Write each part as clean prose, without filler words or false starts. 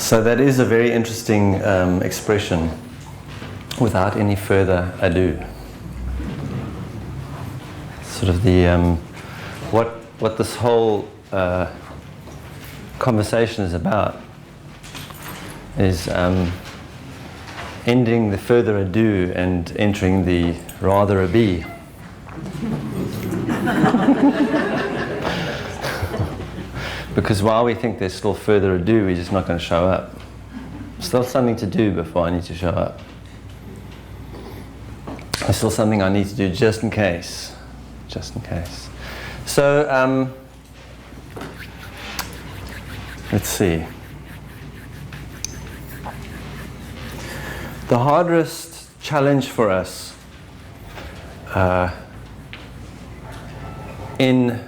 So that is a very interesting expression, without any further ado. Sort of the what this whole conversation is about is ending the further ado and entering the rather a be. Because while we think there's still further ado, we're just not going to show up. Still something to do before I need to show up. There's still something I need to do just in case. Just in case. So, let's see. The hardest challenge for us in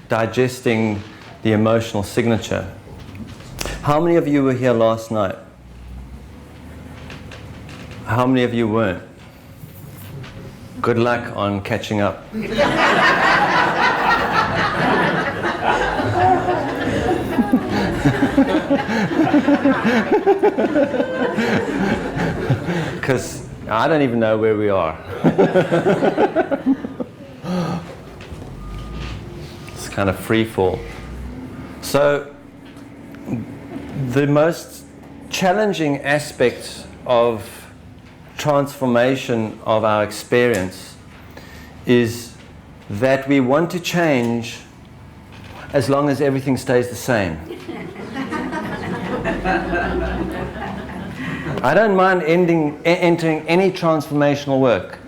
digesting the emotional signature. How many of you were here last night? How many of you weren't? Good luck on catching up. Because I don't even know where we are. It's kind of free fall. So, the most challenging aspect of transformation of our experience is that we want to change as long as everything stays the same. I don't mind entering any transformational work,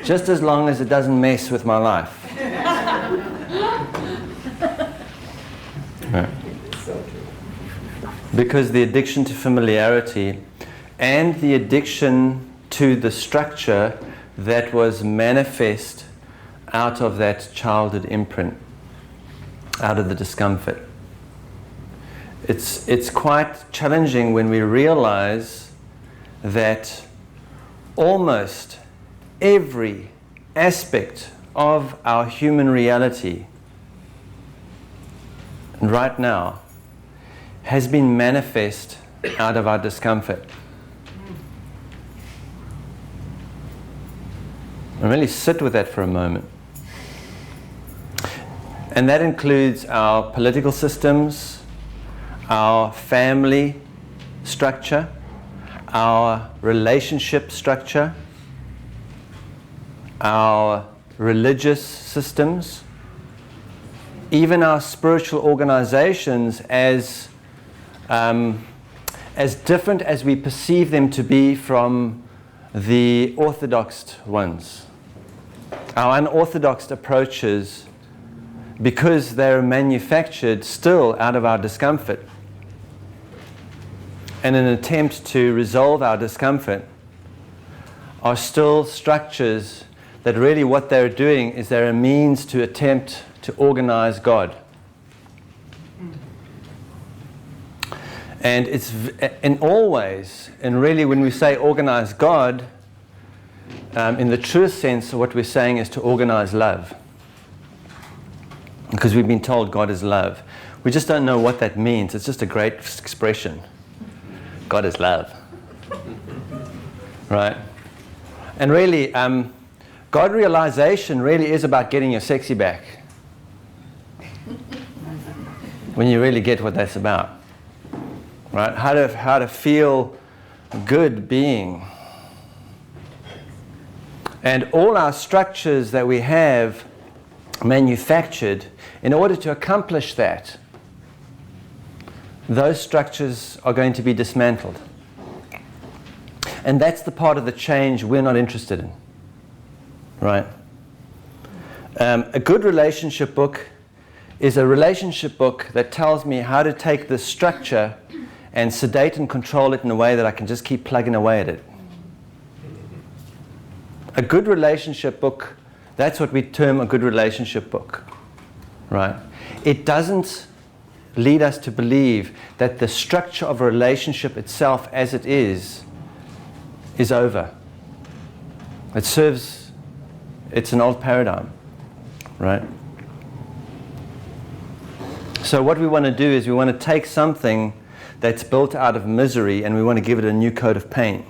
just as long as it doesn't mess with my life. Right. Because the addiction to familiarity and the addiction to the structure that was manifest out of that childhood imprint, out of the discomfort. It's quite challenging when we realize that almost every aspect of our human reality right now has been manifest out of our discomfort. And really sit with that for a moment. And that includes our political systems, our family structure, our relationship structure, our religious systems, even our spiritual organizations, as different as we perceive them to be from the orthodox ones. Our unorthodox approaches, because they're manufactured still out of our discomfort, in an attempt to resolve our discomfort, are still structures that really what they're doing is they're a means to attempt to organize God. And it's in all ways, and really when we say organize God, in the truest sense, what we're saying is to organize love. Because we've been told God is love. We just don't know what that means. It's just a great expression. God is love. Right? And really, God realization really is about getting your sexy back. When you really get what that's about. Right? How to feel good being. And all our structures that we have manufactured, in order to accomplish that, those structures are going to be dismantled. And that's the part of the change we're not interested in. Right? A good relationship book is a relationship book that tells me how to take this structure and sedate and control it in a way that I can just keep plugging away at it. A good relationship book, that's what we term a good relationship book. Right? It doesn't lead us to believe that the structure of a relationship itself as it is over. It's an old paradigm. Right? So what we want to do is we want to take something that's built out of misery, and we want to give it a new coat of paint.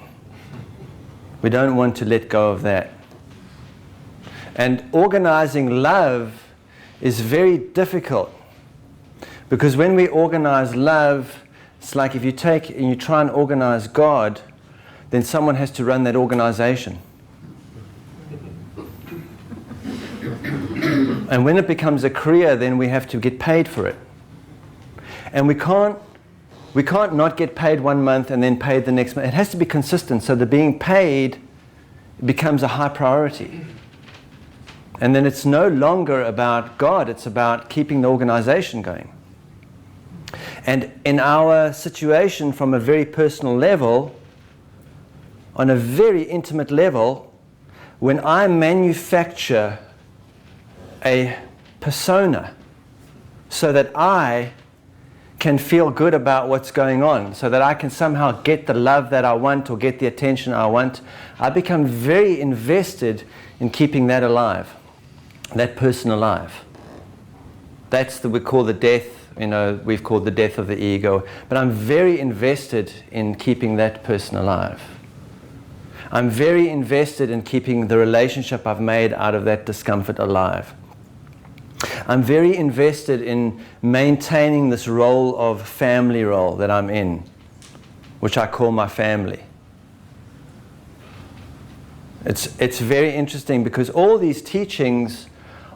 We don't want to let go of that. And organizing love is very difficult, because when we organize love, it's like if you take and you try and organize God, then someone has to run that organization. And when it becomes a career, then we have to get paid for it. And we can't not get paid one month and then paid the next month. It has to be consistent, so the being paid becomes a high priority. And then it's no longer about God, it's about keeping the organization going. And in our situation, from a very personal level, on a very intimate level, when I manufacture a persona so that I can feel good about what's going on, so that I can somehow get the love that I want or get the attention I want, I become very invested in keeping that alive, that person alive. That's we call the death, we've called the death of the ego, but I'm very invested in keeping that person alive. I'm very invested in keeping the relationship I've made out of that discomfort alive. I'm very invested in maintaining this role of family role that I'm in, which I call my family. It's very interesting because all these teachings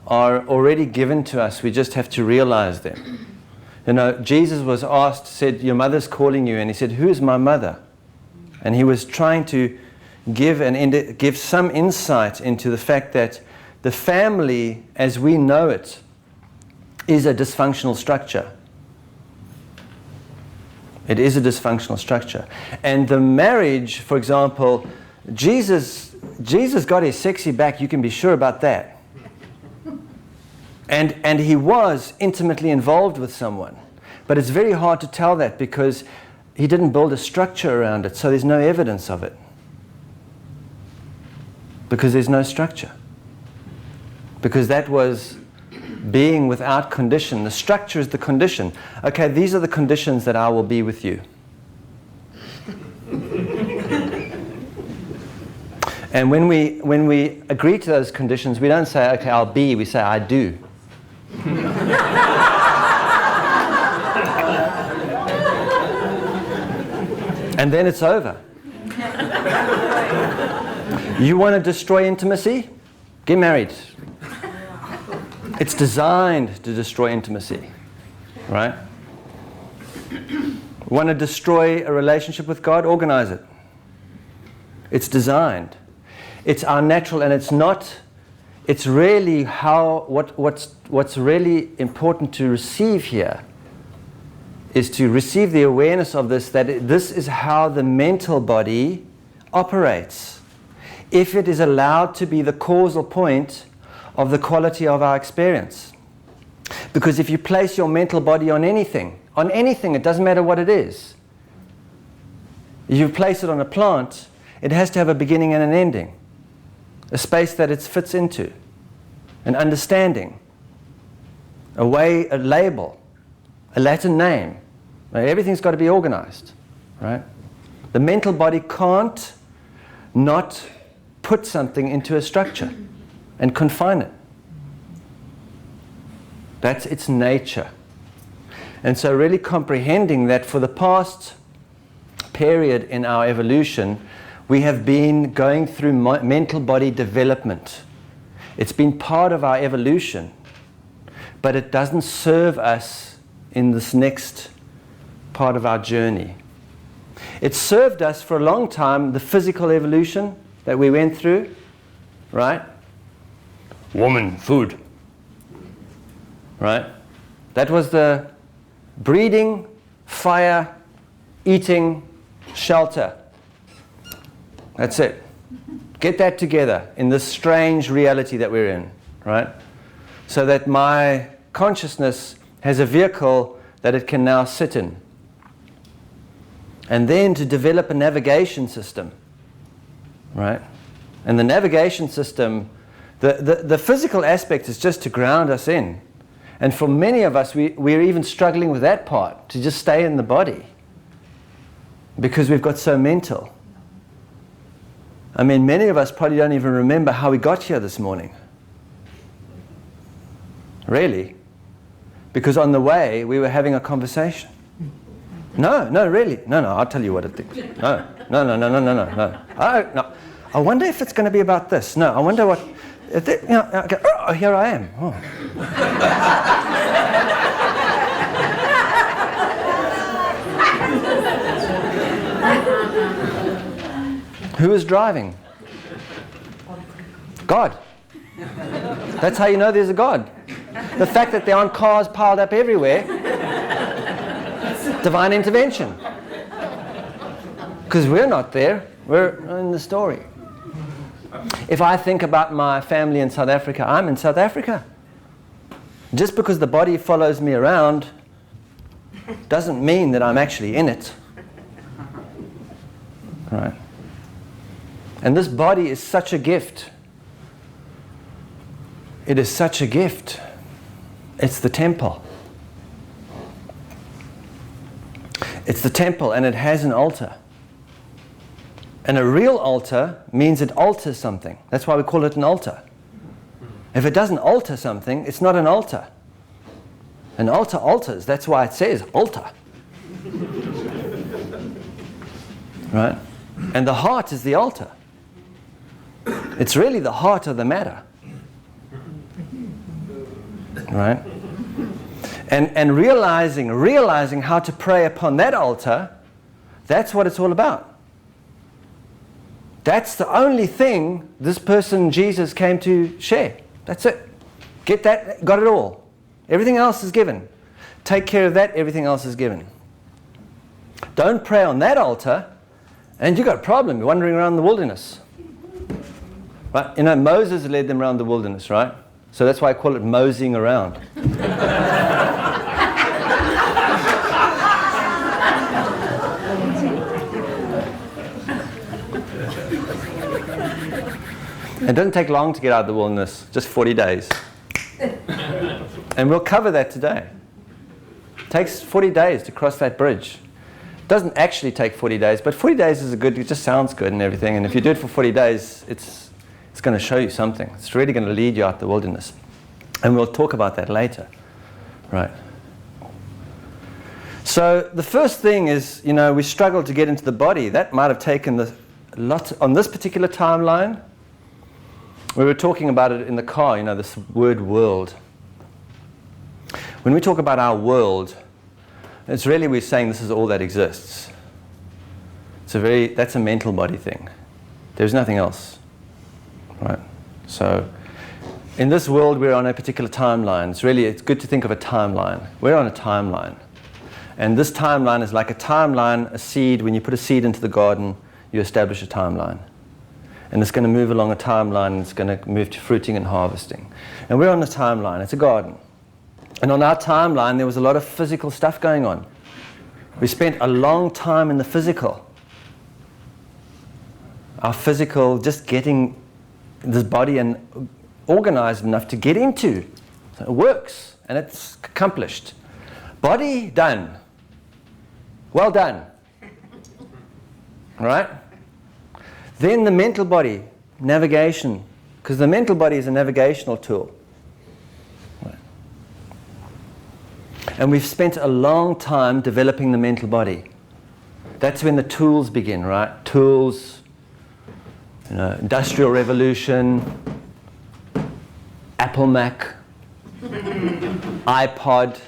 are already given to us. We just have to realize them. Jesus was asked, said, your mother's calling you. And he said, who is my mother? And he was trying to give some insight into the fact that the family, as we know it, is a dysfunctional structure. It is a dysfunctional structure. And the marriage, for example, Jesus got his sexy back, you can be sure about that. And he was intimately involved with someone. But it's very hard to tell that because he didn't build a structure around it, so there's no evidence of it. Because there's no structure. Because that was being without condition. The structure is the condition. Okay, these are the conditions that I will be with you. And when we agree to those conditions, we don't say, okay, I'll be, we say, I do. And then it's over. You want to destroy intimacy? Get married. It's designed to destroy intimacy, right? Want to destroy a relationship with God? Organize it. It's designed. It's our natural, and it's not. It's really what's really important to receive here is to receive the awareness of this, that this is how the mental body operates. If it is allowed to be the causal point of the quality of our experience. Because if you place your mental body on anything, it doesn't matter what it is. If you place it on a plant, it has to have a beginning and an ending. A space that it fits into. An understanding. A way, a label. A Latin name. Everything's got to be organized. Right? The mental body can't not put something into a structure and confine it. That's its nature. And so really comprehending that for the past period in our evolution, we have been going through mental body development. It's been part of our evolution, but it doesn't serve us in this next part of our journey. It served us for a long time, the physical evolution that we went through, right? Woman, food, right? That was the breeding, fire, eating, shelter. That's it. Get that together in this strange reality that we're in, right? So that my consciousness has a vehicle that it can now sit in. And then to develop a navigation system, right? And the navigation system, the physical aspect is just to ground us in. And for many of us, we're even struggling with that part, to just stay in the body. because we've got so mental. I mean, many of us probably don't even remember how we got here this morning. Really? Because on the way, we were having a conversation. No, really. No, I'll tell you what I think. No. I wonder if it's going to be about this. No, I wonder what... okay, oh, here I am. Oh. Who is driving? God. That's how you know there's a God. The fact that there aren't cars piled up everywhere, divine intervention. Because we're not there, we're in the story. If I think about my family in South Africa, I'm in South Africa. Just because the body follows me around doesn't mean that I'm actually in it. Right? And this body is such a gift. It is such a gift. It's the temple. It's the temple, and it has an altar. And a real altar means it alters something. That's why we call it an altar. If it doesn't alter something, it's not an altar. An altar alters. That's why it says altar. Right? And the heart is the altar. It's really the heart of the matter. Right? And realizing how to pray upon that altar, that's what it's all about. That's the only thing this person, Jesus, came to share. That's it. Get that, got it all. Everything else is given. Take care of that, everything else is given. Don't pray on that altar, and you've got a problem. You're wandering around the wilderness. Right? You know, Moses led them around the wilderness, right? So that's why I call it moseying around. It doesn't take long to get out of the wilderness, just 40 days. And we'll cover that today. It takes 40 days to cross that bridge. It doesn't actually take 40 days, but 40 days is it just sounds good and everything. And if you do it for 40 days, it's going to show you something. It's really going to lead you out the wilderness. And we'll talk about that later. Right. So the first thing is, we struggle to get into the body. That might have taken a lot on this particular timeline. We were talking about it in the car, this word world. When we talk about our world, it's really we're saying this is all that exists. That's a mental body thing. There's nothing else. Right? So in this world we're on a particular timeline. It's good to think of a timeline. We're on a timeline. And this timeline is like a timeline, a seed. When you put a seed into the garden, you establish a timeline. And it's going to move along a timeline, and it's going to move to fruiting and harvesting. And we're on a timeline. It's a garden. And on our timeline, there was a lot of physical stuff going on. We spent a long time in the physical. Our physical, just getting this body and organized enough to get into. So it works, and it's accomplished. Body, done. Well done. Right? Then the mental body, navigation, because the mental body is a navigational tool. Right. And we've spent a long time developing the mental body. That's when the tools begin, right? Tools, Industrial Revolution, Apple Mac, iPod.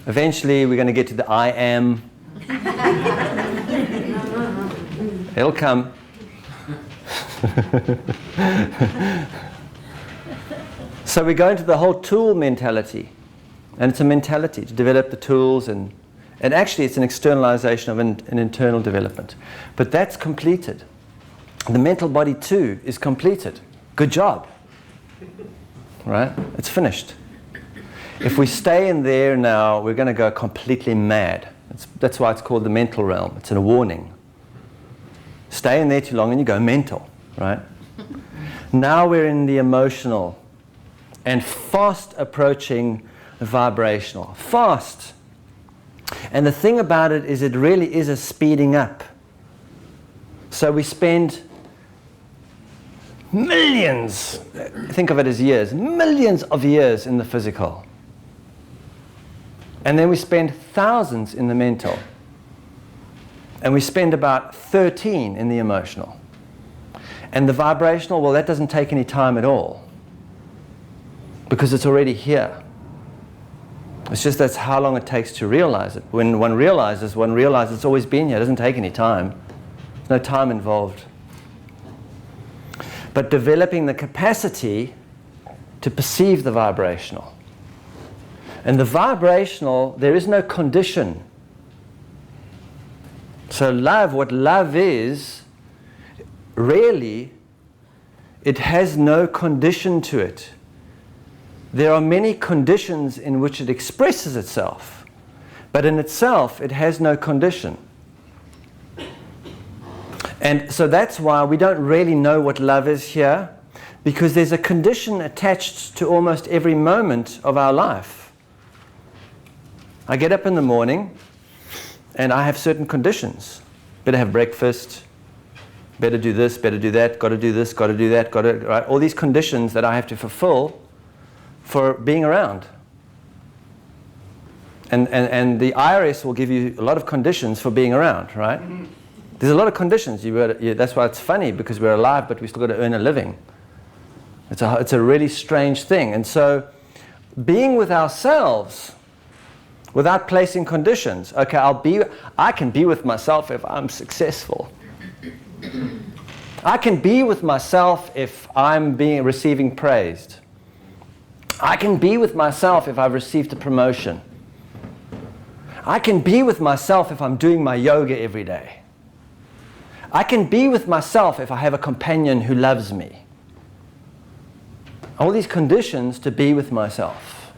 Eventually we're going to get to the I am. It'll come. So we go into the whole tool mentality. And it's a mentality to develop the tools, and actually it's an externalization of an internal development. But that's completed. The mental body too is completed. Good job. Right? It's finished. If we stay in there now, we're going to go completely mad. That's why it's called the mental realm. It's a warning. Stay in there too long and you go mental, right? Now we're in the emotional and fast approaching vibrational. Fast. And the thing about it is it really is a speeding up. So we spend millions, think of it as years, millions of years in the physical. And then we spend thousands in the mental. And we spend about 13 in the emotional. And the vibrational, well, that doesn't take any time at all, because it's already here. It's just that's how long it takes to realize it. When one realizes it's always been here. It doesn't take any time. There's no time involved. But developing the capacity to perceive the vibrational. And the vibrational, there is no condition. So love, what love is, really, it has no condition to it. There are many conditions in which it expresses itself, but in itself, it has no condition. And so that's why we don't really know what love is here, because there's a condition attached to almost every moment of our life. I get up in the morning, and I have certain conditions. Better have breakfast, better do this, better do that, got to do this, got to do that, got to, right? All these conditions that I have to fulfill for being around. And the IRS will give you a lot of conditions for being around, right? There's a lot of conditions. That's why it's funny, because we're alive, but we still got to earn a living. It's a really strange thing. And so being with ourselves without placing conditions. Okay, I can be with myself if I'm successful. I can be with myself if I'm receiving praised. I can be with myself if I've received a promotion. I can be with myself if I'm doing my yoga every day. I can be with myself if I have a companion who loves me. All these conditions to be with myself.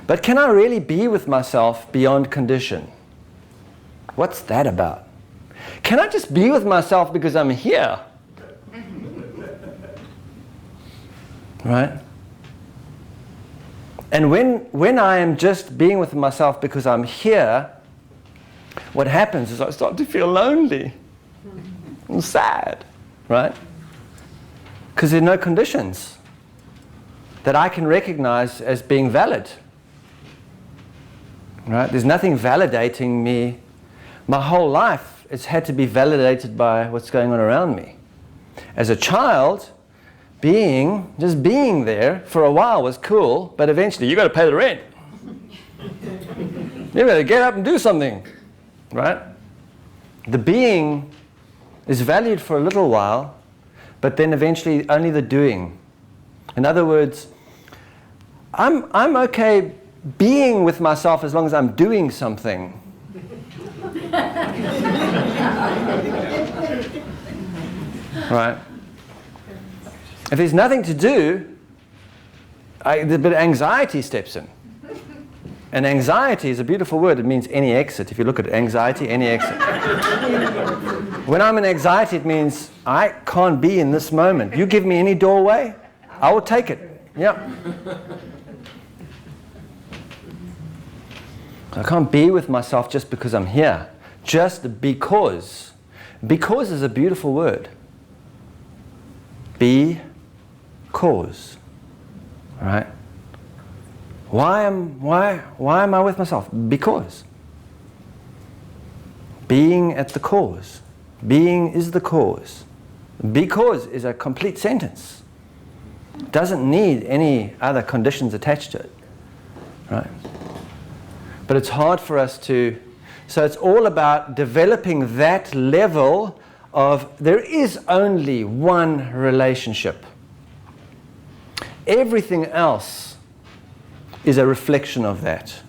But can I really be with myself beyond condition? What's that about? Can I just be with myself because I'm here? Right? And when I am just being with myself because I'm here, what happens is I start to feel lonely and sad, right? Because there are no conditions that I can recognize as being valid. Right? There's nothing validating me. My whole life, it's had to be validated by what's going on around me. As a child, just being there for a while was cool, but eventually you got to pay the rent. You better get up and do something, right? The being is valued for a little while, but then eventually only the doing. In other words, I'm okay being with myself as long as I'm doing something. Right? If there's nothing to do, but anxiety steps in. And anxiety is a beautiful word. It means any exit. If you look at anxiety, any exit. When I'm in anxiety, it means I can't be in this moment. You give me any doorway, I will take it. Yep. I can't be with myself just because I'm here. Just because. Because is a beautiful word. Because. Right? Why am I with myself? Because. Being at the cause. Being is the cause. Because is a complete sentence. Doesn't need any other conditions attached to it. Right? But it's hard for us to, so it's all about developing that level of, there is only one relationship. Everything else is a reflection of that.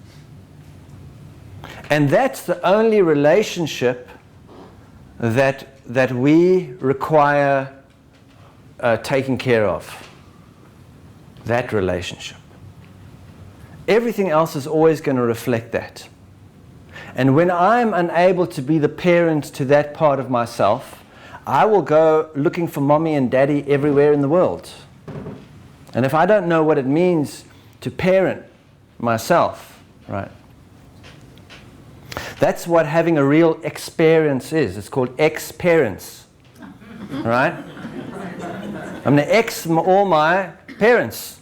And that's the only relationship that we require taking care of. That relationship. Everything else is always going to reflect that. And when I'm unable to be the parent to that part of myself, I will go looking for mommy and daddy everywhere in the world. And if I don't know what it means to parent myself, right, That's what having a real experience is. It's called experience. Right? I'm going to X all my parents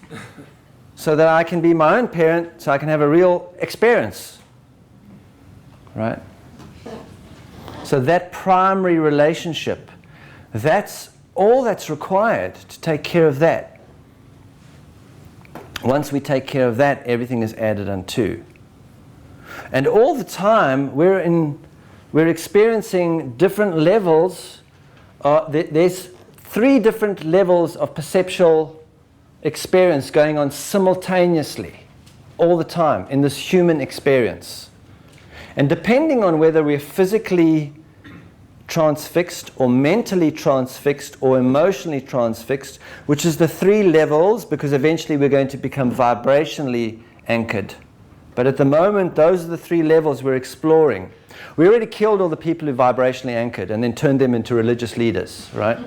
so that I can be my own parent, so I can have a real experience. Right? So that primary relationship, that's all that's required to take care of that. Once we take care of that, everything is added unto. And all the time, we're experiencing different levels. There's 3 different levels of perceptual experience going on simultaneously, all the time, in this human experience. And depending on whether we're physically transfixed or mentally transfixed or emotionally transfixed, which is the 3 levels, because eventually we're going to become vibrationally anchored. But at the moment, those are the 3 levels we're exploring. We already killed all the people who vibrationally anchored and then turned them into religious leaders, right?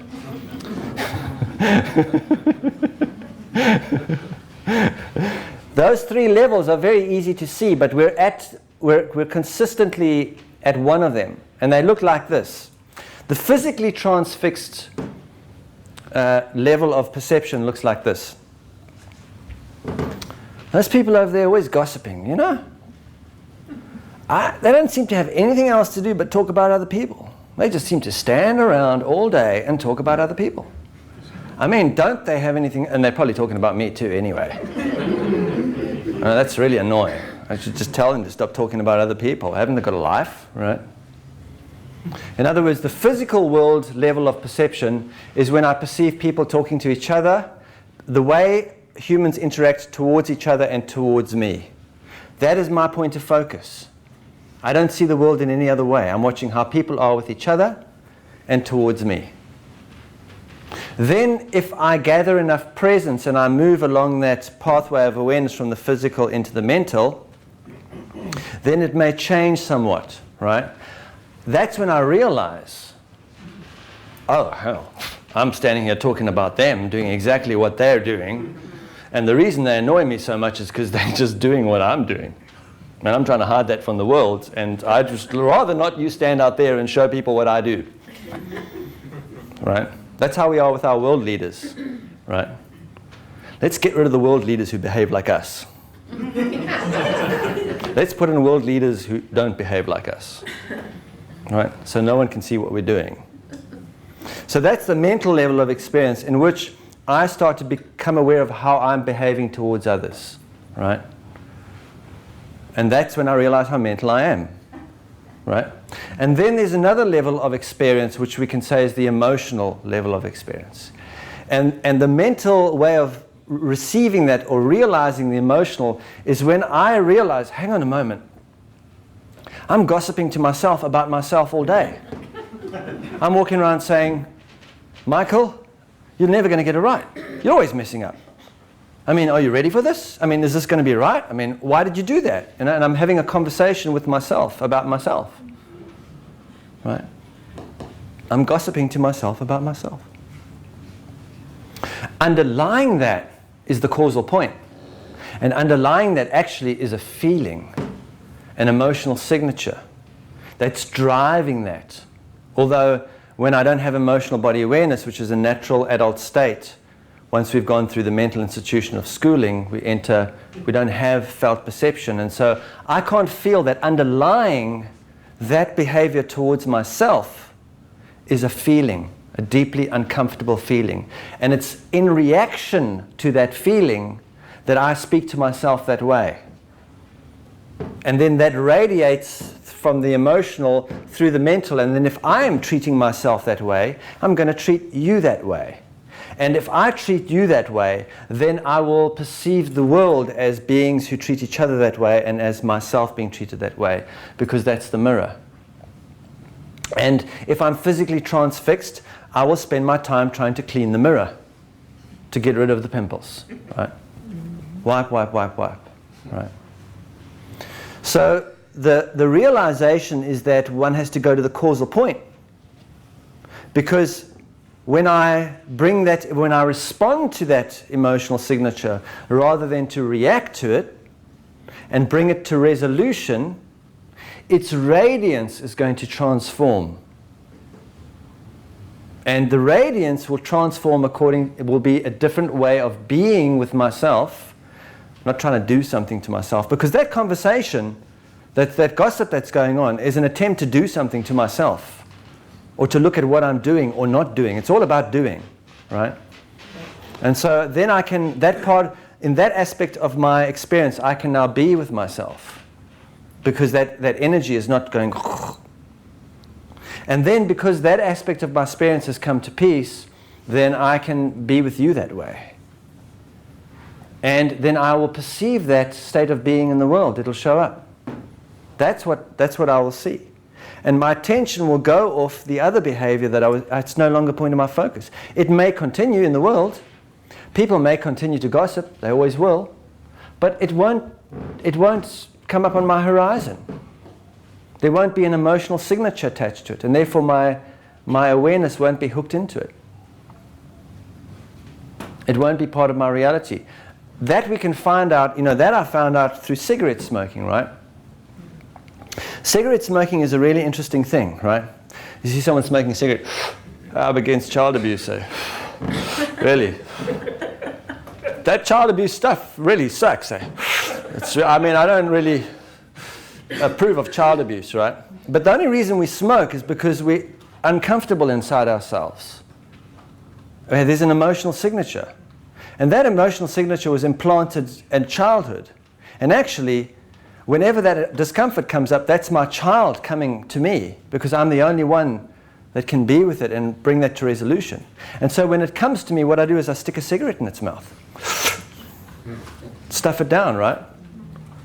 Those 3 levels are very easy to see, but we're consistently at one of them, and they look like this. The physically transfixed level of perception looks like this. Those people over there are always gossiping, you know? They don't seem to have anything else to do but talk about other people. They just seem to stand around all day and talk about other people. I mean, don't they have anything? And they're probably talking about me too anyway. That's really annoying. I should just tell them to stop talking about other people. Haven't they got a life, right? In other words, the physical world level of perception is when I perceive people talking to each other, the way humans interact towards each other and towards me. That is my point of focus. I don't see the world in any other way. I'm watching how people are with each other and towards me. Then, if I gather enough presence and I move along that pathway of awareness from the physical into the mental, then it may change somewhat, right? That's when I realize, oh, hell, I'm standing here talking about them, doing exactly what they're doing. And the reason they annoy me so much is because they're just doing what I'm doing. And I'm trying to hide that from the world. And I'd just rather not you stand out there and show people what I do. Right? That's how we are with our world leaders. Right? Let's get rid of the world leaders who behave like us. Let's put in world leaders who don't behave like us. Right? So no one can see what we're doing. So that's the mental level of experience in which I start to become aware of how I'm behaving towards others. Right? And that's when I realize how mental I am. Right? And then there's another level of experience which we can say is the emotional level of experience. And the mental way of receiving that or realizing the emotional is when I realize, hang on a moment, I'm gossiping to myself about myself all day. I'm walking around saying, Michael, you're never going to get it right. You're always messing up. I mean, are you ready for this? I mean, is this going to be right? I mean, why did you do that? And I'm having a conversation with myself about myself. Right? I'm gossiping to myself about myself. Underlying that is the causal point. And underlying that actually is a feeling, an emotional signature that's driving that. Although when I don't have emotional body awareness, which is a natural adult state, once we've gone through the mental institution of schooling, we don't have felt perception. And so I can't feel that underlying that behavior towards myself is a feeling, a deeply uncomfortable feeling. And it's in reaction to that feeling that I speak to myself that way. And then that radiates from the emotional through the mental. And then if I am treating myself that way, I'm going to treat you that way. And if I treat you that way, then I will perceive the world as beings who treat each other that way and as myself being treated that way, because that's the mirror. And if I'm physically transfixed, I will spend my time trying to clean the mirror to get rid of the pimples. Right? Wipe, wipe, wipe, wipe. Right? So the realization is that one has to go to the causal point. Because when I respond to that emotional signature, rather than to react to it and bring it to resolution, its radiance is going to transform. And the radiance will transform it will be a different way of being with myself, not trying to do something to myself. Because that conversation, that gossip that's going on, is an attempt to do something to myself, or to look at what I'm doing or not doing. It's all about doing, right? And so then I can, in that aspect of my experience, I can now be with myself. Because that energy is not going. And then because that aspect of my experience has come to peace, then I can be with you that way. And then I will perceive that state of being in the world. It'll show up. That's what I will see. And my attention will go off the other behavior it's no longer point of my focus. It may continue in the world. People may continue to gossip. They always will. But it won't come up on my horizon. There won't be an emotional signature attached to it, and therefore my awareness won't be hooked into it. It won't be part of my reality. That we can find out, that I found out through cigarette smoking, right? Cigarette smoking is a really interesting thing, right? You see someone smoking a cigarette, I'm against child abuse, eh? Really? That child abuse stuff really sucks, eh? I don't really approve of child abuse, right? But the only reason we smoke is because we're uncomfortable inside ourselves. There's an emotional signature. And that emotional signature was implanted in childhood. And actually, whenever that discomfort comes up, that's my child coming to me, because I'm the only one that can be with it and bring that to resolution. And so when it comes to me, what I do is I stick a cigarette in its mouth. Stuff it down, right?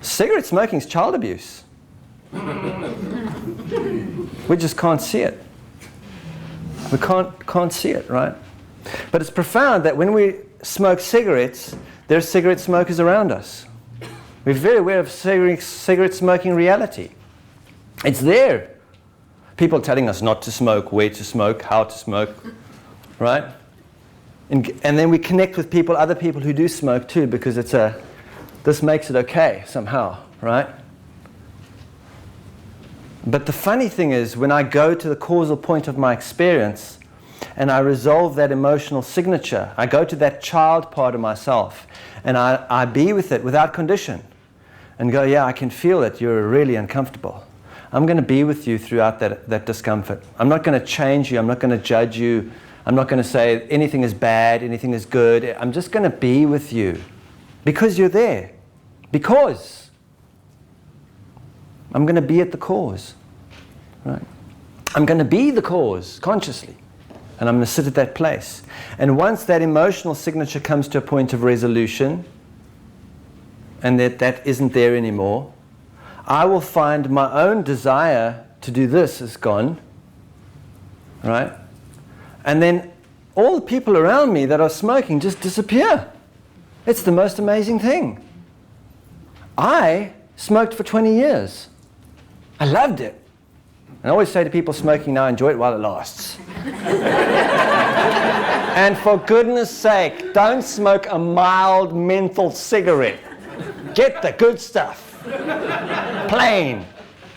Cigarette smoking is child abuse. We just can't see it. We can't see it, right? But it's profound that when we smoke cigarettes, there are cigarette smokers around us. We're very aware of cigarette smoking reality. It's there. People telling us not to smoke, where to smoke, how to smoke, right? And then we connect with other people who do smoke too, because this makes it okay somehow, right? But the funny thing is, when I go to the causal point of my experience and I resolve that emotional signature, I go to that child part of myself and I be with it without condition and go, yeah, I can feel it, you're really uncomfortable. I'm going to be with you throughout that discomfort. I'm not going to change you, I'm not going to judge you, I'm not going to say anything is bad, anything is good. I'm just going to be with you because you're there. Because I'm going to be at the cause, right? I'm going to be the cause consciously, and I'm going to sit at that place. And once that emotional signature comes to a point of resolution, and that isn't there anymore, I will find my own desire to do this is gone, right? And then all the people around me that are smoking just disappear. It's the most amazing thing. I smoked for 20 years. I loved it. And I always say to people smoking now, enjoy it while it lasts. And for goodness sake, don't smoke a mild menthol cigarette. Get the good stuff. Plain.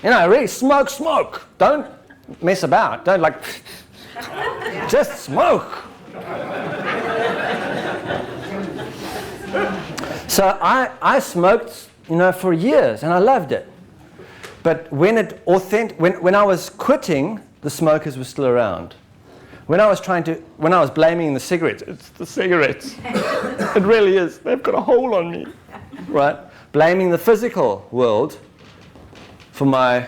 Really smoke. Don't mess about. Don't just smoke. So I smoked, for years, and I loved it. But when I was quitting, the smokers were still around. When I was blaming the cigarettes, it's the cigarettes. It really is. They've got a hold on me, right? Blaming the physical world for my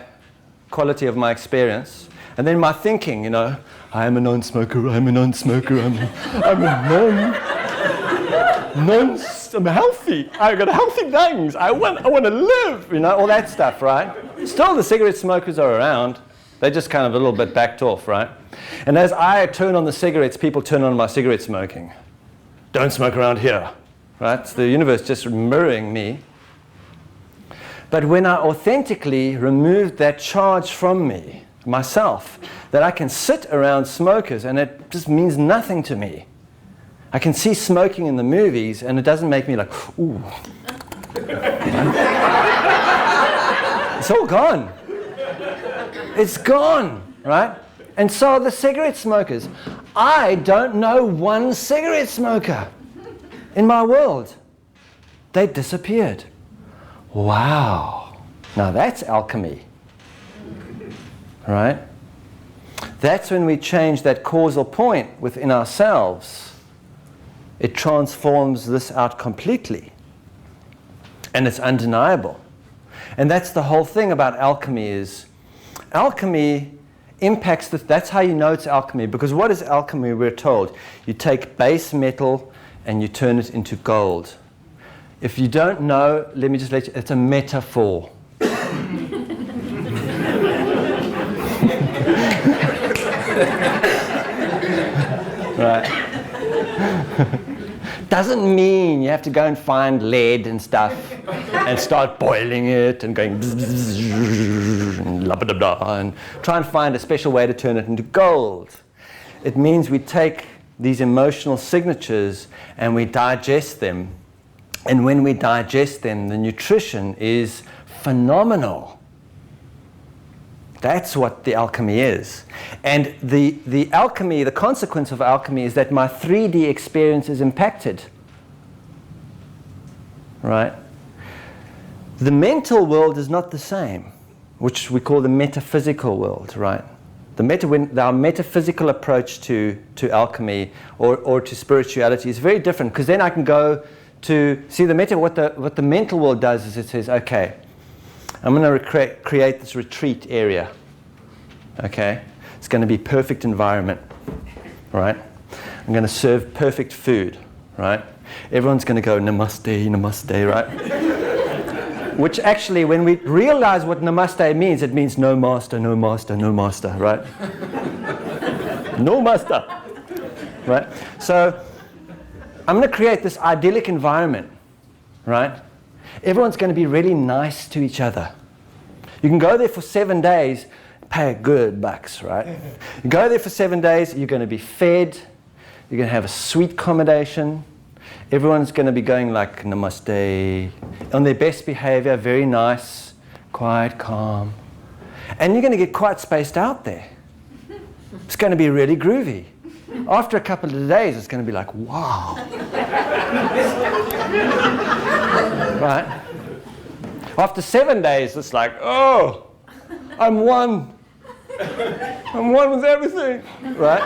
quality of my experience, and then my thinking, I am a non-smoker. I'm healthy. I've got healthy lungs. I want to live. All that stuff, right? Still, the cigarette smokers are around. They're just kind of a little bit backed off, right? And as I turn on the cigarettes, people turn on my cigarette smoking. Don't smoke around here, right? It's the universe just mirroring me. But when I authentically removed that charge from me, myself, that I can sit around smokers and it just means nothing to me. I can see smoking in the movies and it doesn't make me ooh. It's all gone. It's gone, right? And so are the cigarette smokers. I don't know one cigarette smoker in my world. They disappeared. Wow. Now that's alchemy, right? That's when we change that causal point within ourselves. It transforms this out completely. And it's undeniable. And that's the whole thing about alchemy is, alchemy impacts, that's how you know it's alchemy. Because what is alchemy, we're told? You take base metal and you turn it into gold. If you don't know, let me just let you, it's a metaphor. Right. Doesn't mean you have to go and find lead and stuff and start boiling it and going and blah, blah, blah, and try and find a special way to turn it into gold. It means we take these emotional signatures and we digest them. And when we digest them, the nutrition is phenomenal. That's what the alchemy is. And the alchemy, the consequence of alchemy is that my 3D experience is impacted. Right? The mental world is not the same, which we call the metaphysical world, right? Our metaphysical approach to alchemy or to spirituality is very different, because then I can go to see what the mental world does is it says, okay, I'm going to create this retreat area. Okay? It's going to be perfect environment. Right? I'm going to serve perfect food. Right? Everyone's going to go, namaste, namaste, right? Which actually, when we realize what namaste means, it means no master, no master, no master, right? No master. Right? So, I'm going to create this idyllic environment. Right? Everyone's going to be really nice to each other. You can go there for 7 days, pay good bucks, right? You go there for 7 days, you're going to be fed, you're going to have a sweet accommodation, everyone's going to be going like namaste, on their best behavior, very nice, quiet, calm. And you're going to get quite spaced out there. It's going to be really groovy. After a couple of days, it's going to be like, wow. Right? After 7 days, it's like, oh, I'm one. I'm one with everything, right?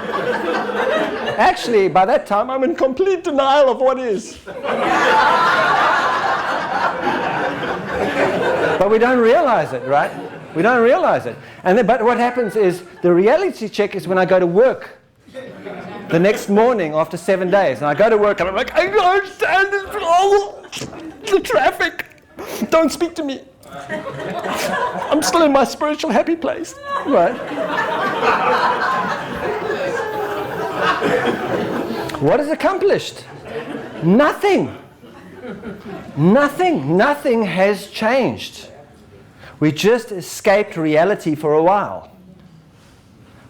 Actually, by that time, I'm in complete denial of what is. But we don't realize it, right? We don't realize it. But what happens is, the reality check is when I go to work the next morning after 7 days, and I go to work and I'm like, I don't stand this, oh, the traffic. Don't speak to me. I'm still in my spiritual happy place. Right? What is accomplished? Nothing. Nothing. Nothing has changed. We just escaped reality for a while.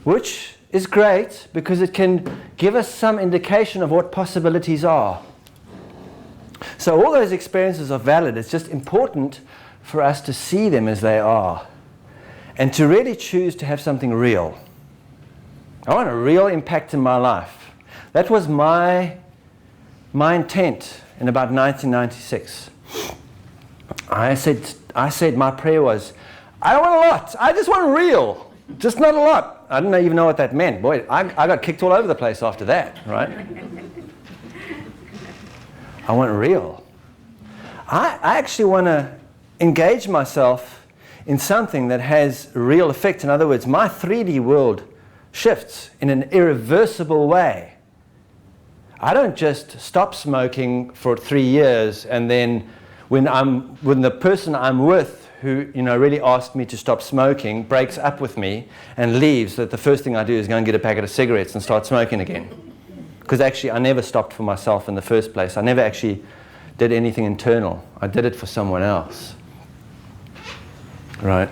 Which is great because it can give us some indication of what possibilities are. So all those experiences are valid. It's just important for us to see them as they are and to really choose to have something real. I want a real impact in my life. That was my intent in about 1996. I said my prayer was, I don't want a lot. I just want real. Just not a lot. I didn't even know what that meant. Boy, I got kicked all over the place after that, right? I want real. I actually want to engage myself in something that has real effect. In other words, my 3D world shifts in an irreversible way. I don't just stop smoking for 3 years and then when the person I'm with who really asked me to stop smoking breaks up with me and leaves, that the first thing I do is go and get a packet of cigarettes and start smoking again. Because actually I never stopped for myself in the first place. I never actually did anything internal. I did it for someone else. Right?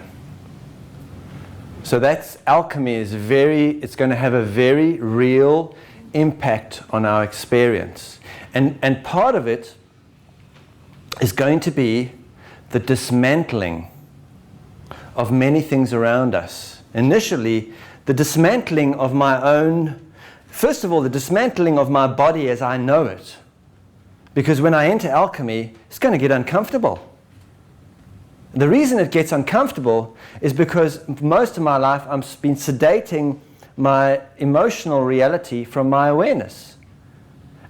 So that's alchemy it's going to have a very real impact on our experience. And part of it is going to be the dismantling of many things around us. Initially, the dismantling of my own, first of all, the dismantling of my body as I know it. Because when I enter alchemy, it's going to get uncomfortable. The reason it gets uncomfortable is because most of my life I've been sedating my emotional reality from my awareness.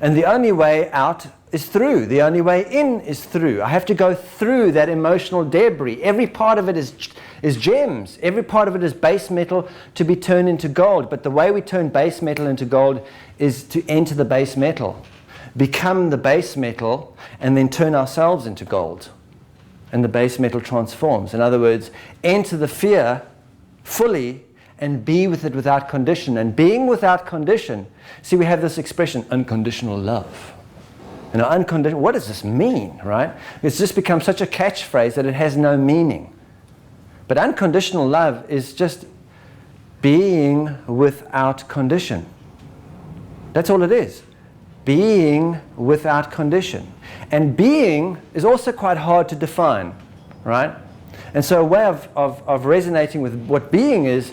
And the only way out is through. The only way in is through. I have to go through that emotional debris. Every part of it is gems. Every part of it is base metal to be turned into gold. But the way we turn base metal into gold is to enter the base metal, become the base metal, and then turn ourselves into gold. And the base metal transforms. In other words, enter the fear fully and be with it without condition. And being without condition, see, we have this expression, unconditional love. You know, unconditional, what does this mean, right? It's just become such a catchphrase that it has no meaning. But unconditional love is just being without condition. That's all it is. Being without condition. And being is also quite hard to define, right? And so a way of resonating with what being is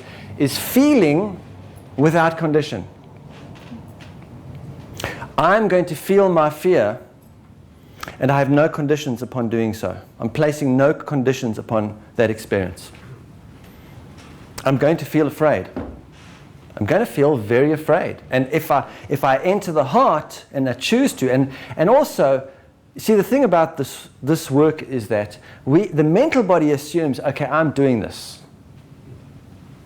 feeling without condition. I'm going to feel my fear, and I have no conditions upon doing so. I'm placing no conditions upon that experience. I'm going to feel afraid. I'm going to feel very afraid. And if I enter the heart and I choose to, and also, see, the thing about this work is that the mental body assumes, okay, I'm doing this.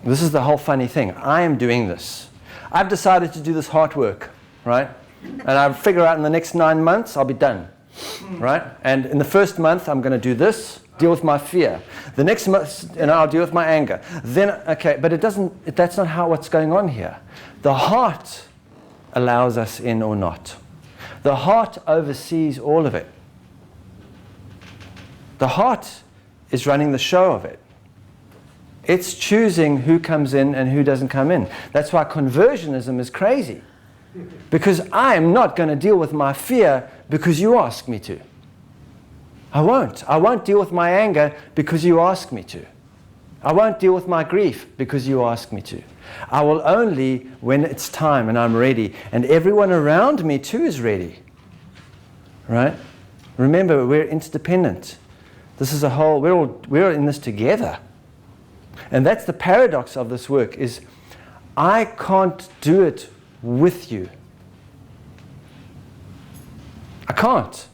This is the whole funny thing. I am doing this. I've decided to do this heart work, right? And I figure out in the next 9 months, I'll be done, right? And in the first month, I'm going to do this, deal with my fear. The next month, I'll deal with my anger. Then, okay, but that's not what's going on here. The heart allows us in or not. The heart oversees all of it. The heart is running the show of it. It's choosing who comes in and who doesn't come in. That's why conversionism is crazy. Because I am not going to deal with my fear because you ask me to. I won't. I won't deal with my anger because you ask me to. I won't deal with my grief because you ask me to. I will only when it's time and I'm ready, and everyone around me too is ready. Right? Remember, we're interdependent. This is a whole, we're in this together. And that's the paradox of this work, is I can't do it with you. I can't.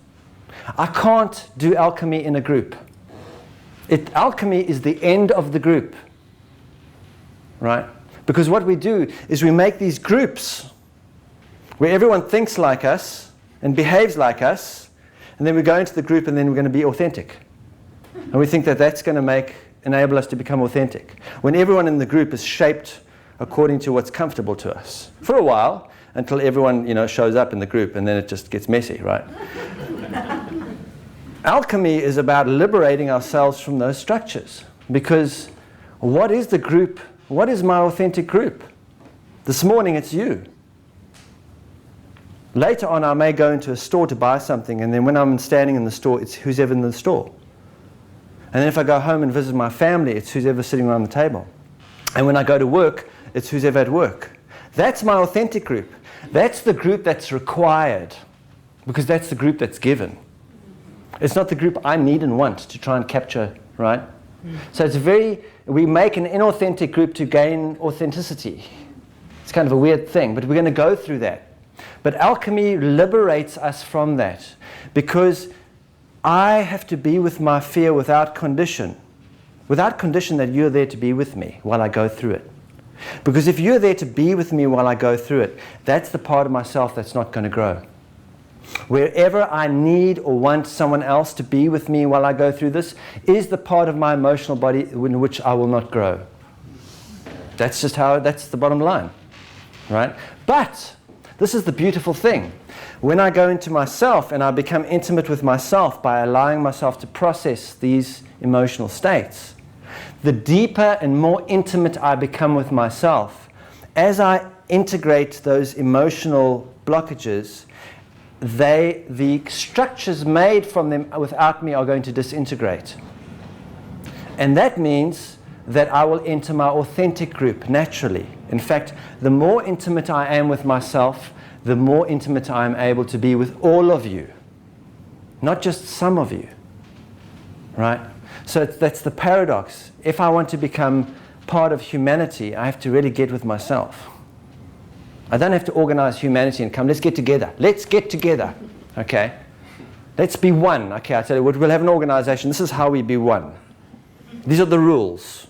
I can't do alchemy in a group. Alchemy is the end of the group. Right? Because what we do is we make these groups where everyone thinks like us and behaves like us, and then we go into the group and then we're going to be authentic. And we think that that's going to enable us to become authentic. When everyone in the group is shaped according to what's comfortable to us. For a while, until everyone shows up in the group, and then it just gets messy, right? Alchemy is about liberating ourselves from those structures. Because what is the group? What is my authentic group? This morning it's you. Later on I may go into a store to buy something, and then when I'm standing in the store, it's who's ever in the store. And then if I go home and visit my family, it's who's ever sitting around the table. And when I go to work, it's who's ever at work. That's my authentic group. That's the group that's required, because that's the group that's given. It's not the group I need and want to try and capture, right? So we make an inauthentic group to gain authenticity. It's kind of a weird thing, but we're going to go through that. But alchemy liberates us from that, because I have to be with my fear without condition that you're there to be with me while I go through it. Because if you're there to be with me while I go through it, that's the part of myself that's not going to grow. Wherever I need or want someone else to be with me while I go through this is the part of my emotional body in which I will not grow. That's the bottom line, right? But this is the beautiful thing. When I go into myself and I become intimate with myself by allowing myself to process these emotional states, the deeper and more intimate I become with myself, as I integrate those emotional blockages, the structures made from them without me are going to disintegrate. And that means that I will enter my authentic group naturally. In fact, the more intimate I am with myself, the more intimate I am able to be with all of you, not just some of you, right? So that's the paradox. If I want to become part of humanity, I have to really get with myself. I don't have to organize humanity and come, let's get together. Let's get together, okay? Let's be one. Okay, I tell you what, we'll have an organization. This is how we be one. These are the rules.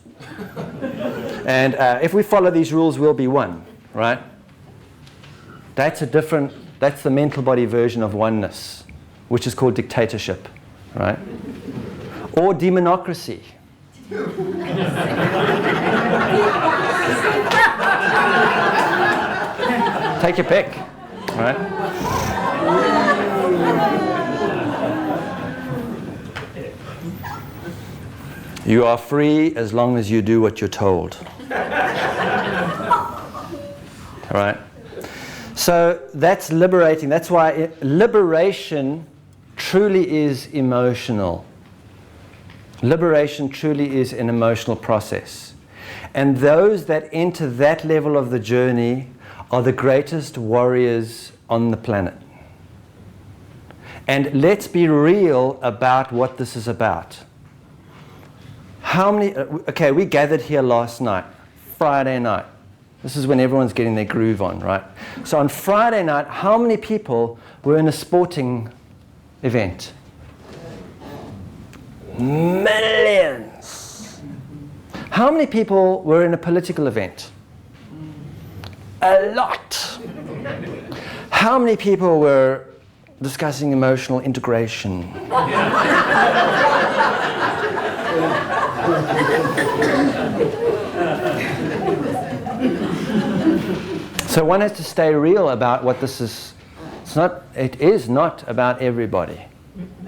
And if we follow these rules, we'll be one, right? That's the mental body version of oneness, which is called dictatorship, right? Or demonocracy. Take your pick, right? You are free as long as you do what you're told. All right? So that's liberating. That's why liberation truly is emotional. Liberation truly is an emotional process. And those that enter that level of the journey are the greatest warriors on the planet. And let's be real about what this is about. How many, okay, we gathered here last night, Friday night. This is when everyone's getting their groove on, right? So on Friday night, how many people were in a sporting event? Millions. How many people were in a political event? A lot. How many people were discussing emotional integration? So one has to stay real about what this is. It is not about everybody.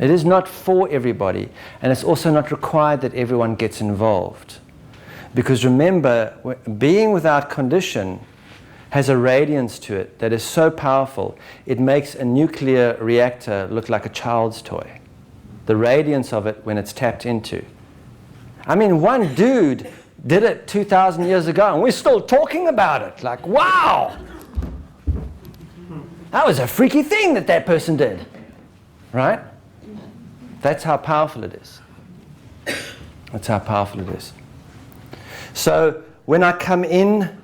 It is not for everybody. And it's also not required that everyone gets involved. Because remember, being without condition has a radiance to it that is so powerful, it makes a nuclear reactor look like a child's toy. The radiance of it when it's tapped into. I mean, one dude did it 2,000 years ago, and we're still talking about it. Like, wow! That was a freaky thing that person did. Right? That's how powerful it is. That's how powerful it is. So, when I come in,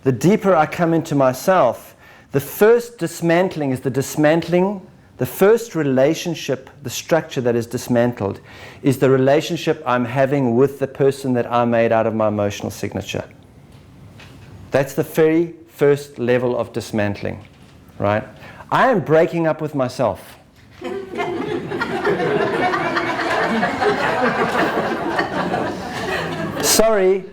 the deeper I come into myself, the first dismantling is the first relationship, the structure that is dismantled, is the relationship I'm having with the person that I made out of my emotional signature. That's the very first level of dismantling, right? I am breaking up with myself. Sorry,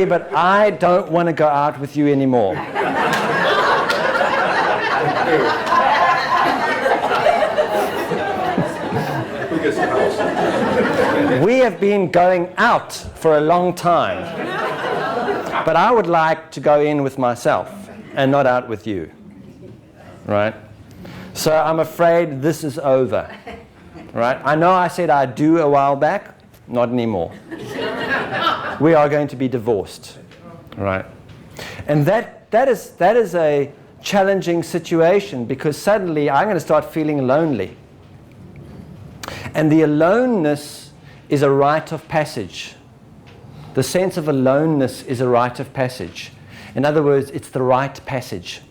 but I don't want to go out with you anymore. We have been going out for a long time, but I would like to go in with myself and not out with you, right? So I'm afraid this is over, right? I know I said I do a while back, not anymore. We are going to be divorced, right? And that is a challenging situation, because suddenly I'm going to start feeling lonely. And the aloneness is a rite of passage. The sense of aloneness is a rite of passage. In other words, it's the right passage.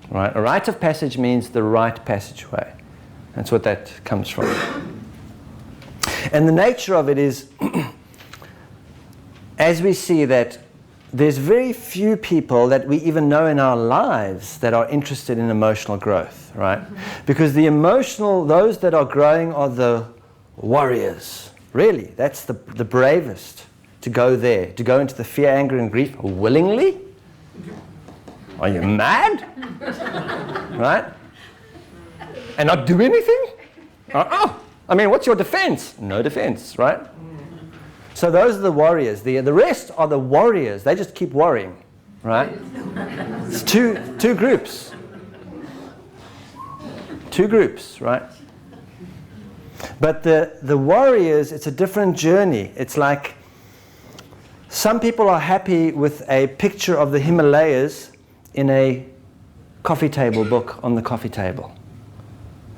Right? A rite of passage means the right passageway. That's what that comes from. And the nature of it is, as we see that there's very few people that we even know in our lives that are interested in emotional growth, right? Because those that are growing are the warriors. Really, that's the bravest to go there, to go into the fear, anger, and grief willingly. Are you mad? Right? And not do anything? I mean, what's your defense? No defense, right? So those are the warriors. The rest are the warriors. They just keep worrying, right? It's two groups. Two groups, right? But the warriors, it's a different journey. It's like some people are happy with a picture of the Himalayas in a coffee table book on the coffee table.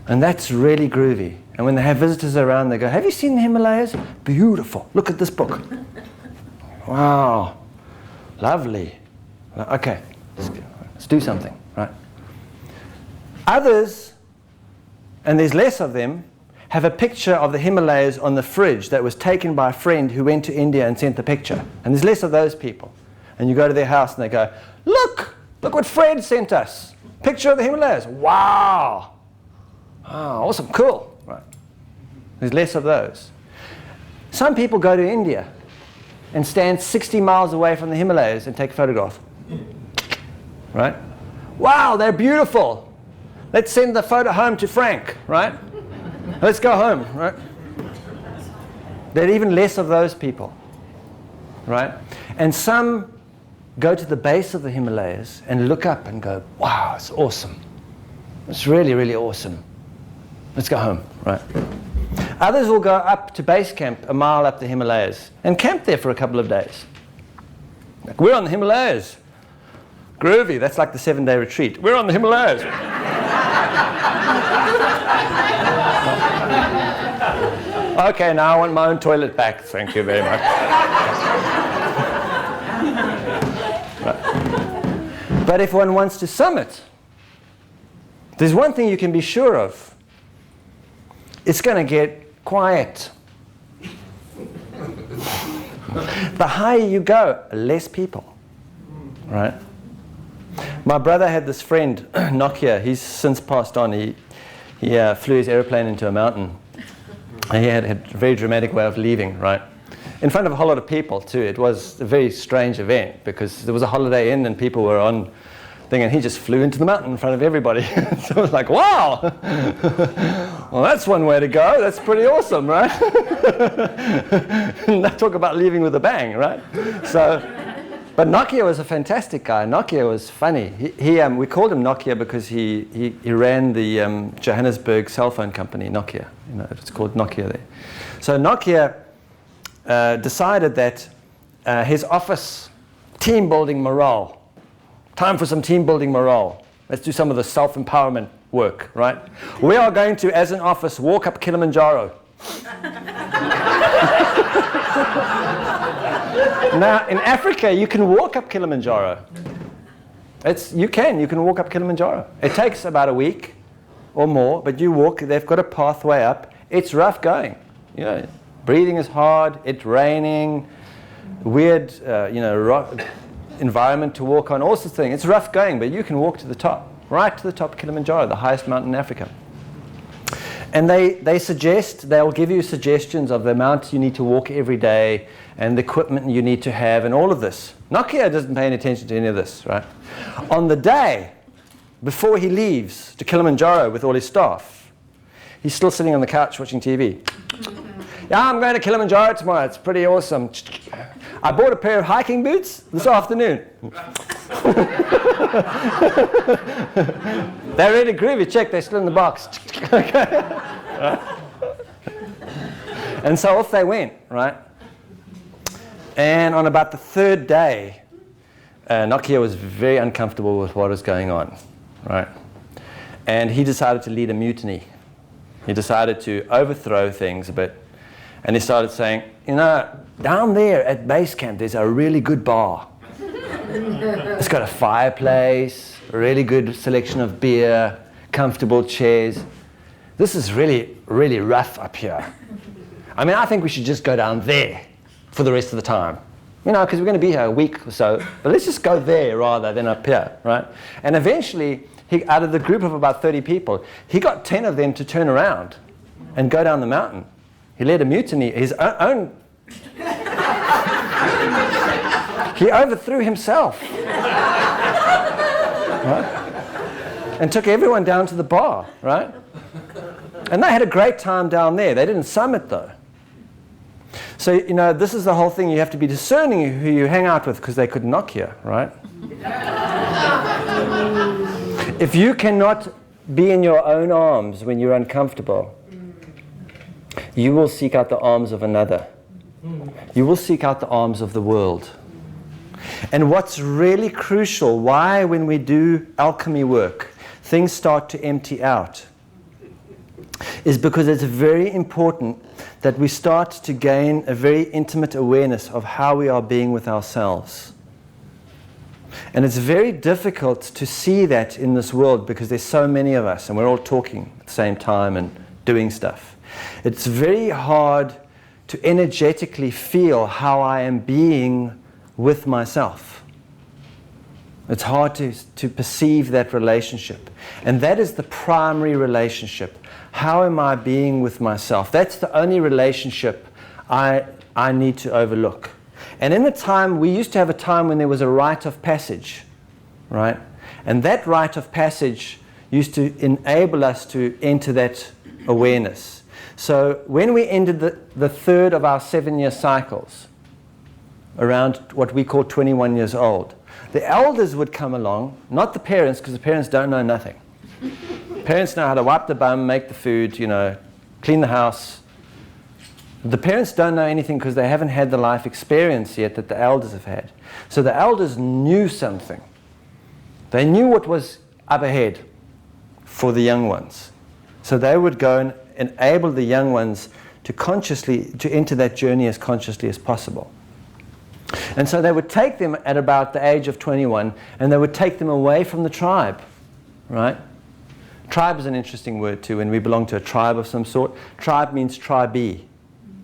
And that's really groovy. And when they have visitors around, they go, have you seen the Himalayas? Beautiful. Look at this book. Wow. Lovely. Okay, let's do something, right? Others, and there's less of them, have a picture of the Himalayas on the fridge that was taken by a friend who went to India and sent the picture. And there's less of those people. And you go to their house and they go, look what Fred sent us. Picture of the Himalayas. Wow. Oh, awesome, cool. Right. There's less of those. Some people go to India and stand 60 miles away from the Himalayas and take a photograph. Right? Wow, they're beautiful. Let's send the photo home to Frank, right? Let's go home, right? There are even less of those people, right? And some go to the base of the Himalayas and look up and go, wow, it's awesome. It's really, really awesome. Let's go home, right? Others will go up to base camp a mile up the Himalayas and camp there for a couple of days. Like, we're on the Himalayas. Groovy, that's like the 7-day retreat. We're on the Himalayas. Okay, now I want my own toilet back. Thank you very much. Right. But if one wants to summit, there's one thing you can be sure of. It's going to get quiet. The higher you go, less people. Right? My brother had this friend, Nokia. He's since passed on. He flew his airplane into a mountain. And he had a very dramatic way of leaving, right? In front of a whole lot of people, too. It was a very strange event because there was a Holiday Inn and people were on thing, and he just flew into the mountain in front of everybody. So it was like, wow! Well, that's one way to go. That's pretty awesome, right? Talk about leaving with a bang, right? So, but Nokia was a fantastic guy. Nokia was funny. We called him Nokia because he ran the Johannesburg cell phone company, Nokia. You know, it's called Nokia there. So Nokia decided that his office, team building morale. Time for some team building morale. Let's do some of the self-empowerment work, right? We are going to, as an office, walk up Kilimanjaro. Now, in Africa, you can walk up Kilimanjaro. You can walk up Kilimanjaro. It takes about a week or more, but you walk, they've got a pathway up. It's rough going. You know, breathing is hard, it's raining, weird, environment to walk on, all sorts of things. It's rough going, but you can walk to the top, right to the top of Kilimanjaro, the highest mountain in Africa. And they'll give you suggestions of the amount you need to walk every day and the equipment you need to have and all of this. Nokia doesn't pay any attention to any of this, right? On the day before he leaves to Kilimanjaro with all his staff, he's still sitting on the couch watching TV. Yeah, I'm going to Kilimanjaro tomorrow. It's pretty awesome. I bought a pair of hiking boots this afternoon. They're really groovy. Check, they're still in the box. And so off they went, right? And on about the third day, Nokia was very uncomfortable with what was going on, right? And he decided to lead a mutiny. He decided to overthrow things a bit. And he started saying, down there at base camp, there's a really good bar. It's got a fireplace, a really good selection of beer, comfortable chairs. This is really, really rough up here. I mean, I think we should just go down there for the rest of the time. Because we're going to be here a week or so. But let's just go there rather than up here, right? And eventually, out of the group of about 30 people, he got 10 of them to turn around and go down the mountain. He led a mutiny, his own. He overthrew himself. Right? And took everyone down to the bar, right? And they had a great time down there. They didn't summit, though. So, this is the whole thing. You have to be discerning who you hang out with because they could knock you, right? If you cannot be in your own arms when you're uncomfortable, you will seek out the arms of another. You will seek out the arms of the world. And what's really crucial, why when we do alchemy work, things start to empty out, is because it's very important that we start to gain a very intimate awareness of how we are being with ourselves. And it's very difficult to see that in this world because there's so many of us and we're all talking at the same time and doing stuff. It's very hard to energetically feel how I am being with myself. It's hard to perceive that relationship. And that is the primary relationship. How am I being with myself? That's the only relationship I need to overlook. And in the time, we used to have a time when there was a rite of passage, right? And that rite of passage used to enable us to enter that awareness. So when we ended the third of our 7-year cycles, around what we call 21 years old, the elders would come along, not the parents, because the parents don't know nothing. Parents know how to wipe the bum, make the food, clean the house. The parents don't know anything because they haven't had the life experience yet that the elders have had. So the elders knew something. They knew what was up ahead for the young ones. So they would go and enable the young ones to enter that journey as consciously as possible. And so they would take them at about the age of 21 and they would take them away from the tribe, right? Tribe is an interesting word too. When we belong to a tribe of some sort, tribe means tribe,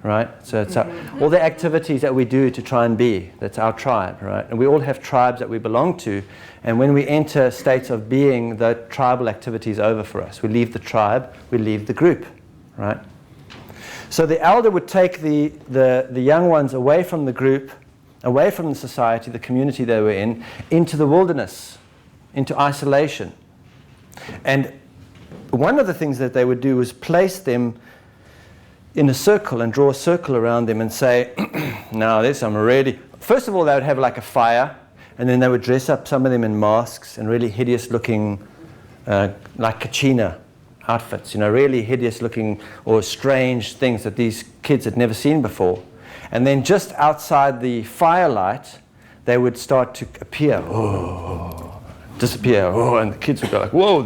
right? So it's all the activities that we do to try and be, that's our tribe, right? And we all have tribes that we belong to, and when we enter states of being, the tribal activity is over for us. We leave the tribe, we leave the group, right? So the elder would take the young ones away from the group, away from the society, the community they were in, into the wilderness, into isolation. And one of the things that they would do was place them in a circle and draw a circle around them and say, now this I'm ready. First of all, they would have like a fire, and then they would dress up some of them in masks and really hideous looking, like kachina outfits, really hideous looking or strange things that these kids had never seen before. And then just outside the firelight, they would start to appear, disappear, and the kids would go like, whoa,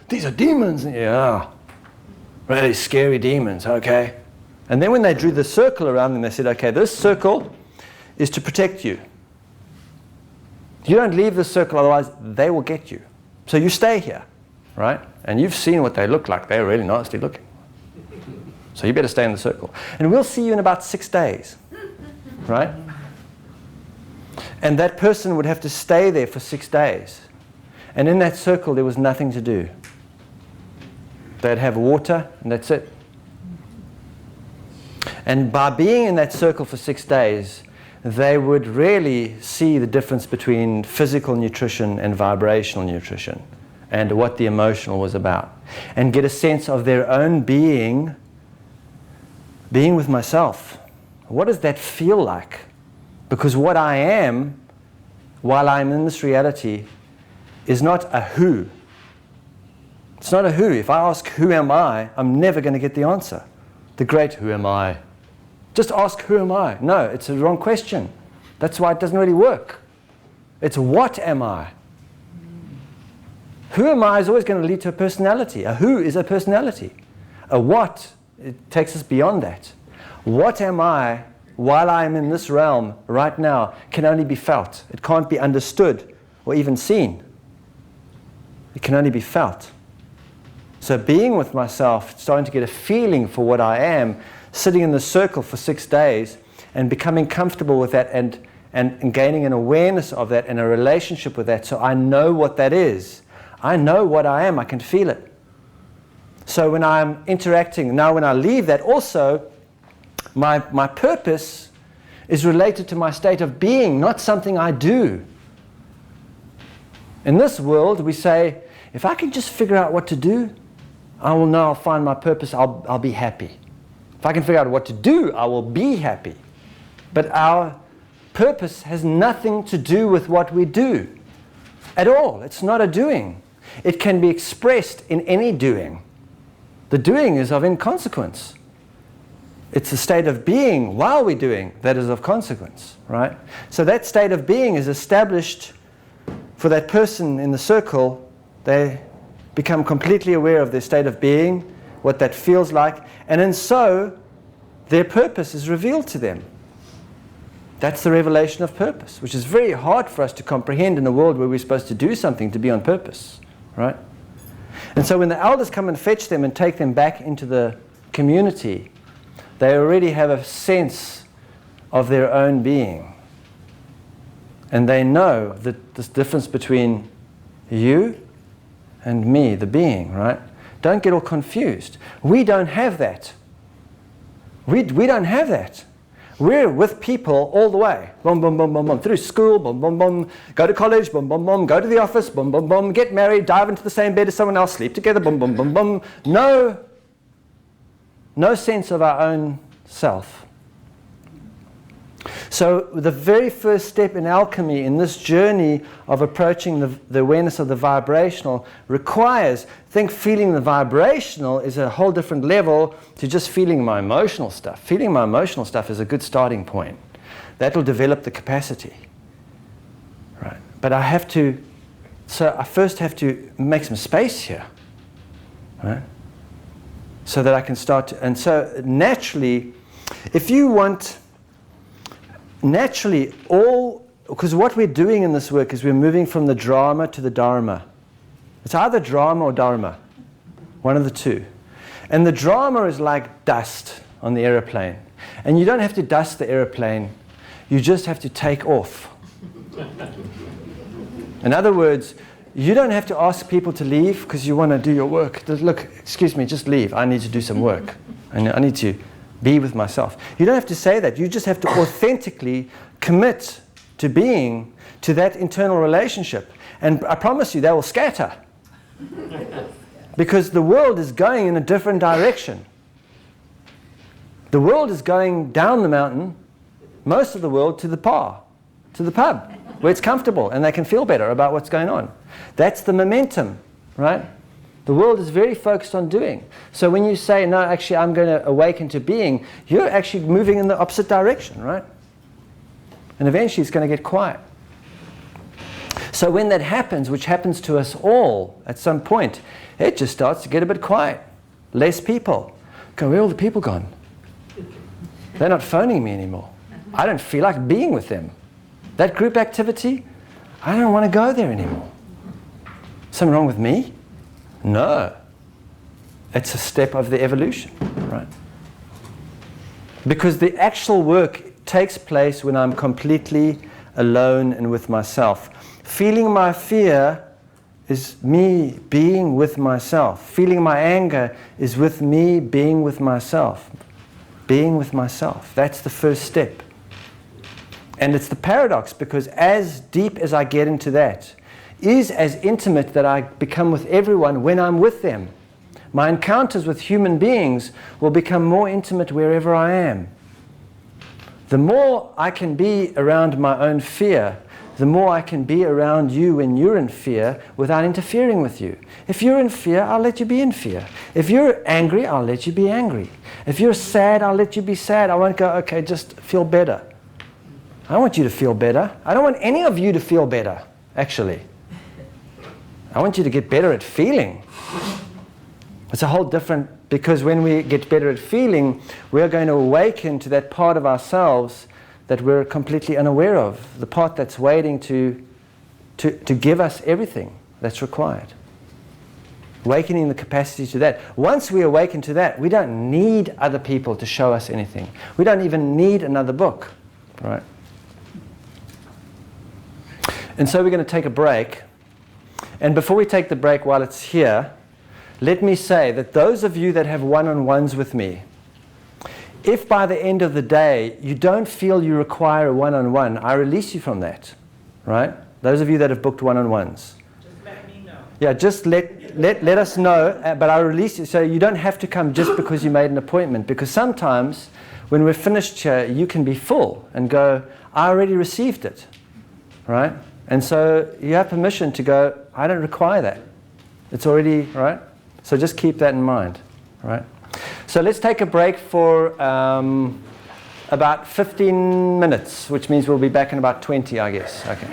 these are demons. Yeah, really scary demons, okay. And then when they drew the circle around them, they said, okay, this circle is to protect you. You don't leave the circle, otherwise they will get you. So you stay here, right? And you've seen what they look like. They're really nasty looking. So you better stay in the circle. And we'll see you in about 6 days, right? And that person would have to stay there for 6 days. And in that circle, there was nothing to do. They'd have water, and that's it. And by being in that circle for 6 days, they would really see the difference between physical nutrition and vibrational nutrition, and what the emotional was about. And get a sense of their own being with myself. What does that feel like? Because what I am, while I'm in this reality, is not a who. It's not a who. If I ask who am I, I'm never going to get the answer. The great who am I? Just ask who am I? No, it's a wrong question. That's why it doesn't really work. It's what am I? Who am I is always going to lead to a personality. A who is a personality. A what, it takes us beyond that. What am I while I'm in this realm right now can only be felt. It can't be understood or even seen. It can only be felt. So being with myself, starting to get a feeling for what I am, sitting in the circle for 6 days and becoming comfortable with that and gaining an awareness of that and a relationship with that, so I know what that is. I know what I am, I can feel it. So when I'm interacting, now when I leave that also, my purpose is related to my state of being, not something I do. In this world, we say, if I can just figure out what to do, I will know I'll find my purpose, I'll be happy. If I can figure out what to do, I will be happy. But our purpose has nothing to do with what we do at all. It's not a doing. It can be expressed in any doing. The doing is of inconsequence. It's a state of being while we're doing that is of consequence, right? So that state of being is established for that person in the circle. They become completely aware of their state of being, what that feels like, and so their purpose is revealed to them. That's the revelation of purpose, which is very hard for us to comprehend in a world where we're supposed to do something to be on purpose, right? And so when the elders come and fetch them and take them back into the community, they already have a sense of their own being. And they know that this difference between you and me, the being, right? Don't get all confused. We don't have that. We don't have that. We're with people all the way. Boom, boom, boom, boom, boom. Through school, boom, boom, boom. Go to college, boom, boom, boom. Go to the office, boom, boom, boom. Get married, dive into the same bed as someone else, sleep together, boom, boom, boom, boom. No sense of our own self. So the very first step in alchemy, in this journey of approaching the awareness of the vibrational, requires, feeling the vibrational is a whole different level to just feeling my emotional stuff. Feeling my emotional stuff is a good starting point. That will develop the capacity. Right? But I first have to make some space here. Right? So that I can start to, and so naturally, if you want, because what we're doing in this work is we're moving from the drama to the dharma. It's either drama or dharma, one of the two. And the drama is like dust on the aeroplane. And you don't have to dust the aeroplane, you just have to take off. In other words, you don't have to ask people to leave because you want to do your work. Look, excuse me, just leave. I need to do some work. I need to be with myself. You don't have to say that. You just have to authentically commit to being to that internal relationship. And I promise you, they will scatter. Because the world is going in a different direction. The world is going down the mountain, most of the world to the pub, where it's comfortable and they can feel better about what's going on. That's the momentum, right? The world is very focused on doing. So when you say, no, actually I'm going to awaken to being, you're actually moving in the opposite direction, right? And eventually it's going to get quiet. So when that happens, which happens to us all at some point, it just starts to get a bit quiet. Less people. Go, where are all the people gone? They're not phoning me anymore. I don't feel like being with them. That group activity, I don't want to go there anymore. Something wrong with me? No. It's a step of the evolution, right? Because the actual work takes place when I'm completely alone and with myself. Feeling my fear is me being with myself. Feeling my anger is with me being with myself. Being with myself. That's the first step. And it's the paradox, because as deep as I get into that, is as intimate that I become with everyone when I'm with them. My encounters with human beings will become more intimate wherever I am. The more I can be around my own fear, the more I can be around you when you're in fear without interfering with you. If you're in fear, I'll let you be in fear. If you're angry, I'll let you be angry. If you're sad, I'll let you be sad. I won't go, okay, just feel better. I want you to feel better. I don't want any of you to feel better, actually. I want you to get better at feeling. It's a whole different, because when we get better at feeling, we're going to awaken to that part of ourselves that we're completely unaware of, the part that's waiting to give us everything that's required. Awakening the capacity to that. Once we awaken to that, we don't need other people to show us anything. We don't even need another book, right? And so we're going to take a break. And before we take the break, while it's here, let me say that those of you that have one-on-ones with me, if by the end of the day you don't feel you require a one-on-one, I release you from that, right? Those of you that have booked one-on-ones. Just let me know. Yeah, just let us know, but I release you. So you don't have to come just because you made an appointment, because sometimes when we're finished here, you can be full and go, I already received it, right? And so you have permission to go, I don't require that. It's already, right? So just keep that in mind. right? So let's take a break for about 15 minutes, which means we'll be back in about 20, I guess. Okay.